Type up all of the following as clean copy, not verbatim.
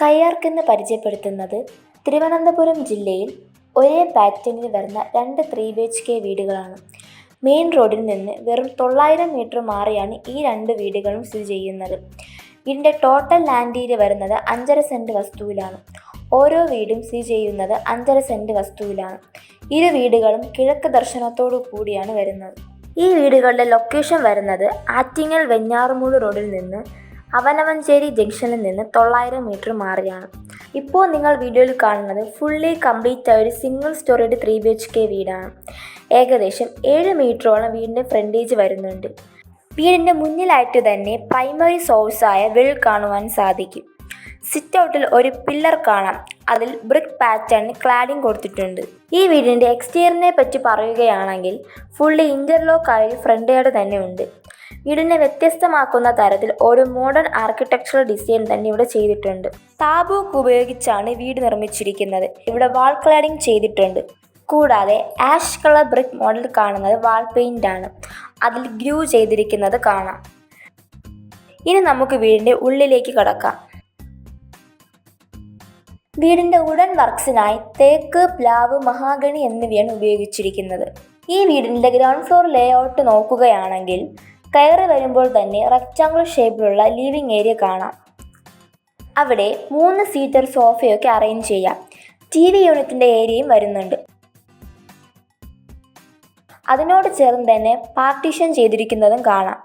കയ്യാർക്ക് പരിചയപ്പെടുത്തുന്നത് തിരുവനന്തപുരം ജില്ലയിൽ ഒരേ പാറ്റേണിൽ വരുന്ന 2 3BHK വീടുകളാണ്. മെയിൻ റോഡിൽ നിന്ന് വെറും 900 മീറ്റർ മാറിയാണ് ഈ 2 വീടുകളും സ്ഥിതി ചെയ്യുന്നത്. വീടിൻ്റെ ടോട്ടൽ ലാൻഡ് ഏരിയ വരുന്നത് 5.5 സെൻറ്റ് വസ്തുവിലാണ്. ഓരോ വീടും സ്ഥിതി ചെയ്യുന്നത് 5.5 സെൻറ്റ് വസ്തുവിലാണ്. ഇരു വീടുകളും കിഴക്ക് ദർശനത്തോടു കൂടിയാണ് വരുന്നത്. ഈ വീടുകളുടെ ലൊക്കേഷൻ വരുന്നത് ആറ്റിങ്ങൽ വെഞ്ഞാറമൂട് റോഡിൽ നിന്ന് അവനവഞ്ചേരി ജംഗ്ഷനിൽ നിന്ന് 900 മീറ്റർ മാറിയാണ്. ഇപ്പോൾ നിങ്ങൾ വീഡിയോയിൽ കാണുന്നത് ഫുള്ളി കംപ്ലീറ്റ് ആയ ഒരു സിംഗിൾ സ്റ്റോറിയുടെ 3BHK വീടാണ്. ഏകദേശം 7 മീറ്ററോളം വീടിൻ്റെ ഫ്രണ്ടേജ് വരുന്നുണ്ട്. വീടിൻ്റെ മുന്നിലായിട്ട് തന്നെ പ്രൈമറി സോഴ്സായ വെൽ കാണുവാൻ സാധിക്കും. സിറ്റ് ഔട്ടിൽ ഒരു പില്ലർ കാണാം. അതിൽ ബ്രിക്ക് പാറ്റേണിൽ ക്ലാഡിംഗ് കൊടുത്തിട്ടുണ്ട്. ഈ വീടിൻ്റെ എക്സ്റ്റീരിയറിനെ പറ്റി പറയുകയാണെങ്കിൽ ഫുള്ളി ഇൻ്റർലോക്ക് ആയ ഫ്രണ്ട് യാർഡ് തന്നെ ഉണ്ട്. വീടിനെ വ്യത്യസ്തമാക്കുന്ന തരത്തിൽ ഒരു മോഡേൺ ആർക്കിടെക്ചറൽ ഡിസൈൻ തന്നെ ഇവിടെ ചെയ്തിട്ടുണ്ട്. താബൂക്ക് ഉപയോഗിച്ചാണ് വീട് നിർമ്മിച്ചിരിക്കുന്നത്. ഇവിടെ വാൾ ക്ലാഡിംഗ് ചെയ്തിട്ടുണ്ട്. കൂടാതെ ആഷ് കളർ ബ്രിക്ക് മോഡൽ കാണുന്നത് വാൾ പെയിൻ്റ് ആണ്. അതിൽ ഗ്രൂ ചെയ്തിരിക്കുന്നത് കാണാം. ഇനി നമുക്ക് വീടിൻ്റെ ഉള്ളിലേക്ക് കടക്കാം. വീടിൻ്റെ വുഡൻ വർക്ക്സിനായി തേക്ക്, പ്ലാവ്, മഹാഗണി എന്നിവയാണ് ഉപയോഗിച്ചിരിക്കുന്നത്. ഈ വീടിൻ്റെ ഗ്രൗണ്ട് ഫ്ലോർ ലേഔട്ട് നോക്കുകയാണെങ്കിൽ കയറി വരുമ്പോൾ തന്നെ റെക്റ്റാങ്കിൾ ഷേപ്പിലുള്ള ലിവിംഗ് ഏരിയ കാണാം. അവിടെ 3 സീറ്റർ സോഫയൊക്കെ അറേഞ്ച് ചെയ്യാം. TV യൂണിറ്റിൻ്റെ ഏരിയയും വരുന്നുണ്ട്. അതിനോട് ചേർന്ന് തന്നെ പാർട്ടീഷൻ ചെയ്തിരിക്കുന്നതും കാണാം.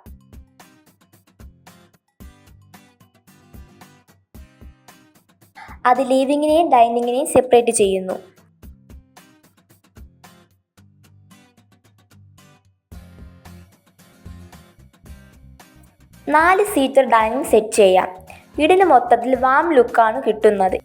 അത് ലിവിങ്ങിനെയും ഡൈനിങ്ങിനെയും സെപ്പറേറ്റ് ചെയ്യുന്നു. നാല് സീറ്റർ ഡൈനിങ് സെറ്റ് ചെയ്യാം. വീടിന് മൊത്തത്തിൽ വാം ലുക്കാണ് കിട്ടുന്നത്.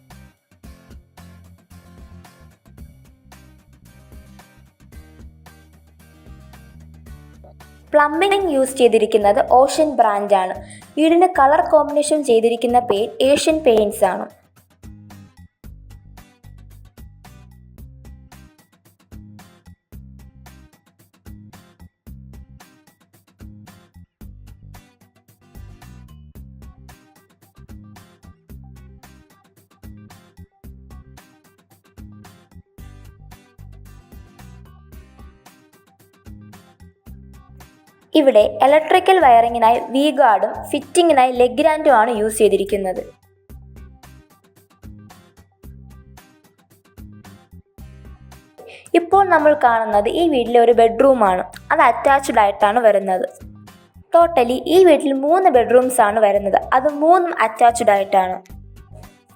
പ്ലംബിംഗ് യൂസ് ചെയ്തിരിക്കുന്നത് ഓഷ്യൻ ബ്രാൻഡാണ്. വീടിന് കളർ കോമ്പിനേഷൻ ചെയ്തിരിക്കുന്ന പെയിന്റ് ഏഷ്യൻ പെയിൻറ്റ്സ് ആണ്. ഇവിടെ ഇലക്ട്രിക്കൽ വയറിങ്ങിനായി വി ഗാർഡും ഫിറ്റിങ്ങിനായി ലെഗ്രാൻഡും ആണ് യൂസ് ചെയ്തിരിക്കുന്നത്. ഇപ്പോൾ നമ്മൾ കാണുന്നത് ഈ വീട്ടിലെ ഒരു ബെഡ്റൂമാണ്. അത് അറ്റാച്ച്ഡ് ആയിട്ടാണ് വരുന്നത്. ടോട്ടലി ഈ വീട്ടിൽ 3 ബെഡ്റൂംസ് ആണ് വരുന്നത്. അത് 3 അറ്റാച്ച്ഡ് ആയിട്ടാണ്.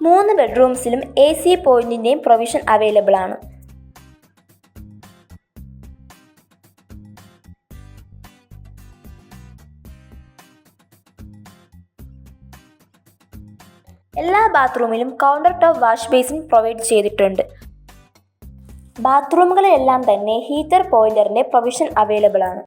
3 ബെഡ്റൂംസിലും AC പോയിന്റിൻ്റെയും പ്രൊവിഷൻ അവൈലബിൾ ആണ്. എല്ലാ ബാത്റൂമിലും counter top wash basin provide ചെയ്തിട്ടുണ്ട്. ബാത്റൂമുകളിലെല്ലാം തന്നെ ഹീറ്റർ ബോയിലറിൻ്റെ പ്രൊവിഷൻ അവൈലബിൾ ആണ്.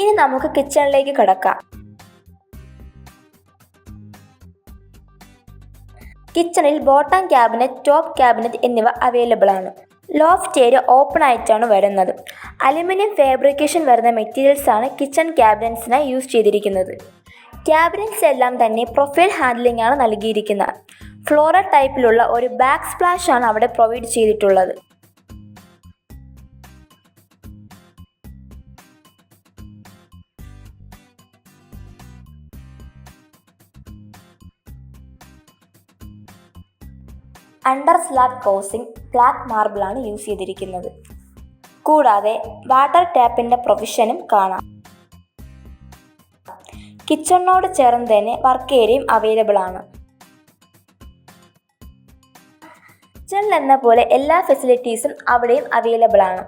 ഇനി നമുക്ക് കിച്ചണിലേക്ക് കടക്കാം. കിച്ചണിൽ ബോട്ടം ക്യാബിനറ്റ്, ടോപ്പ് ക്യാബിനറ്റ് എന്നിവ അവൈലബിൾ ആണ്. ലോഫ്റ്റ് ഏരിയ ഓപ്പൺ ആയിട്ടാണ് വരുന്നത്. അലുമിനിയം ഫാബ്രിക്കേഷൻ വരുന്ന മെറ്റീരിയൽസ് ആണ് കിച്ചൺ ക്യാബിനറ്റ്സിനായി യൂസ് ചെയ്തിരിക്കുന്നത്. ക്യാബിനറ്റ്സ് എല്ലാം തന്നെ പ്രൊഫൈൽ ഹാൻഡിലിംഗ് ആണ് നൽകിയിരിക്കുന്നത്. ഫ്ലോറൽ ടൈപ്പിലുള്ള ഒരു ബാക്ക് സ്പ്ലാഷ് ആണ് അവിടെ പ്രൊവൈഡ് ചെയ്തിട്ടുള്ളത്. Under slab causing black marble ആണ് യൂസ് ചെയ്തിരിക്കുന്നത്. കൂടാതെ വാട്ടർ ടാപ്പിൻ്റെ പ്രൊവിഷനും കാണാം. കിച്ചണിനോട് ചേർന്ന് തന്നെ വർക്ക് ഏരിയയും അവൈലബിൾ ആണ്. കിച്ചണിൽ എന്ന പോലെ എല്ലാ ഫെസിലിറ്റീസും അവിടെയും അവൈലബിൾ ആണ്.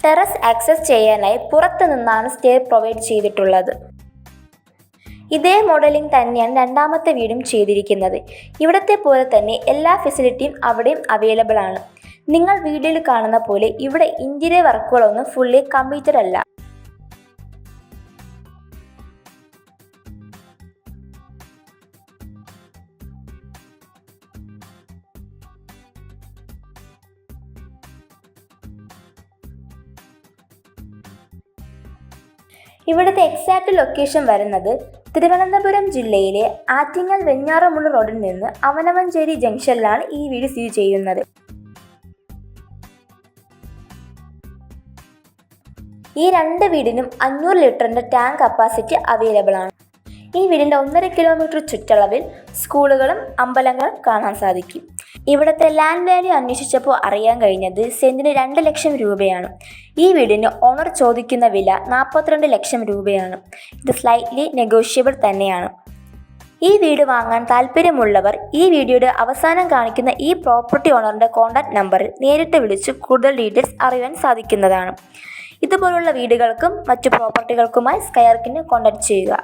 ടെറസ് ആക്സസ് ചെയ്യാനായി പുറത്തു നിന്നാണ് സ്റ്റെയർ പ്രൊവൈഡ് ചെയ്തിട്ടുള്ളത്. ഇതേ മോഡലിംഗ് തന്നെയാണ് രണ്ടാമത്തെ വീടും ചെയ്തിരിക്കുന്നത്. ഇവിടത്തെ പോലെ തന്നെ എല്ലാ ഫെസിലിറ്റിയും അവിടെയും അവൈലബിൾ ആണ്. നിങ്ങൾ വീഡിയോയിൽ കാണുന്ന പോലെ ഇവിടെ ഇന്റീരിയർ വർക്കുകളൊന്നും ഫുള്ളി കംപ്ലീറ്റഡ് അല്ല. ഇവിടുത്തെ എക്സാക്ട് ലൊക്കേഷൻ വരുന്നത് തിരുവനന്തപുരം ജില്ലയിലെ ആറ്റിങ്ങൽ വെഞ്ഞാറമൂട് റോഡിൽ നിന്ന് അവനവഞ്ചേരി ജംഗ്ഷനിലാണ് ഈ വീട് സ്ഥിതി ചെയ്യുന്നത്. ഈ രണ്ട് വീടിനും 500 ലിറ്ററിൻ്റെ ടാങ്ക് കപ്പാസിറ്റി അവൈലബിൾ ആണ്. ഈ വീടിൻ്റെ 1.5 കിലോമീറ്റർ ചുറ്റളവിൽ സ്കൂളുകളും അമ്പലങ്ങളും കാണാൻ സാധിക്കും. ഇവിടുത്തെ ലാൻഡ് വാല്യൂ അന്വേഷിച്ചപ്പോൾ അറിയാൻ കഴിഞ്ഞത് സെന്റിന് 2 ലക്ഷം രൂപയാണ്. ഈ വീടിന് ഓണർ ചോദിക്കുന്ന വില 42 ലക്ഷം രൂപയാണ്. ഇത് സ്ലൈറ്റ്ലി നെഗോഷ്യബിൾ തന്നെയാണ്. ഈ വീട് വാങ്ങാൻ താല്പര്യമുള്ളവർ ഈ വീഡിയോയുടെ അവസാനം കാണിക്കുന്ന ഈ പ്രോപ്പർട്ടി ഓണറിൻ്റെ കോൺടാക്ട് നമ്പറിൽ നേരിട്ട് വിളിച്ച് കൂടുതൽ ഡീറ്റെയിൽസ് അറിയാൻ സാധിക്കുന്നതാണ്. ഇതുപോലുള്ള വീടുകൾക്കും മറ്റു പ്രോപ്പർട്ടികൾക്കുമായി സ്കൈആർക്കിനെ കോൺടാക്ട് ചെയ്യുക.